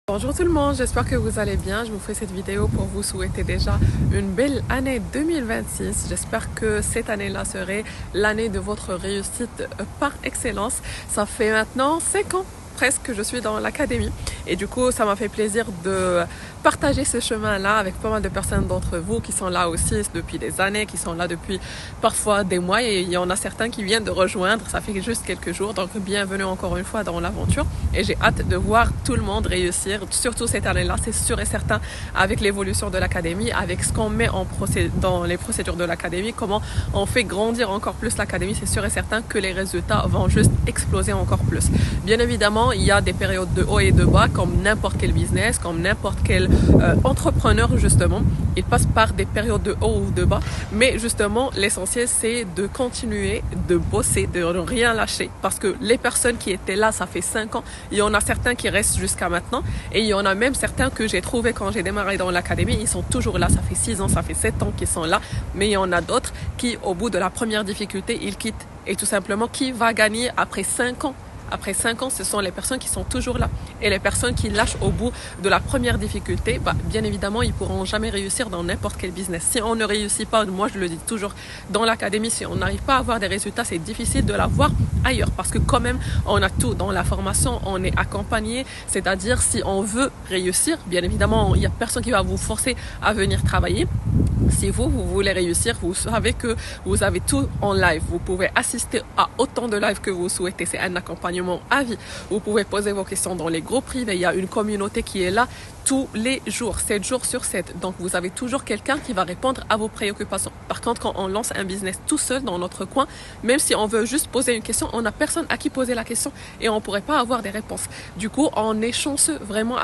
Bonjour tout le monde, j'espère que vous allez bien. Je vous fais cette vidéo pour vous souhaiter déjà une belle année 2026. J'espère que cette année-là serait l'année de votre réussite par excellence. Ça fait maintenant 5 ans presque que je suis dans l'académie et du coup ça m'a fait plaisir de partager ce chemin-là avec pas mal de personnes d'entre vous qui sont là aussi depuis des années, qui sont là depuis parfois des mois et il y en a certains qui viennent de rejoindre, ça fait juste quelques jours, donc bienvenue encore une fois dans l'aventure et j'ai hâte de voir tout le monde réussir, surtout cette année-là, c'est sûr et certain avec l'évolution de l'académie, avec ce qu'on met dans les procédures de l'académie, comment on fait grandir encore plus l'académie, c'est sûr et certain que les résultats vont juste exploser encore plus. Bien évidemment, il y a des périodes de haut et de bas comme n'importe quel business, comme n'importe quel entrepreneur justement. Il passe par des périodes de haut ou de bas, mais justement l'essentiel c'est de continuer, de bosser, de ne rien lâcher parce que les personnes qui étaient là, ça fait 5 ans, il y en a certains qui restent jusqu'à maintenant et il y en a même certains que j'ai trouvé quand j'ai démarré dans l'académie, ils sont toujours là, ça fait 6 ans, ça fait 7 ans qu'ils sont là, mais il y en a d'autres qui au bout de la première difficulté, ils quittent et tout simplement qui va gagner après 5 ans? Après 5 ans, ce sont les personnes qui sont toujours là. Et les personnes qui lâchent au bout de la première difficulté, bien évidemment, ils ne pourront jamais réussir dans n'importe quel business. Si on ne réussit pas, moi je le dis toujours dans l'académie, si on n'arrive pas à avoir des résultats, c'est difficile de l'avoir ailleurs. Parce que quand même, on a tout dans la formation, on est accompagné. C'est-à-dire, si on veut réussir, bien évidemment, il n'y a personne qui va vous forcer à venir travailler. Si vous voulez réussir, vous savez que vous avez tout en live. Vous pouvez assister à autant de live que vous souhaitez. C'est un accompagnement à vie. Vous pouvez poser vos questions dans les groupes privés. Il y a une communauté qui est là tous les jours, 7 jours sur 7. Donc, vous avez toujours quelqu'un qui va répondre à vos préoccupations. Par contre, quand on lance un business tout seul dans notre coin, même si on veut juste poser une question, on n'a personne à qui poser la question et on ne pourrait pas avoir des réponses. Du coup, on est chanceux vraiment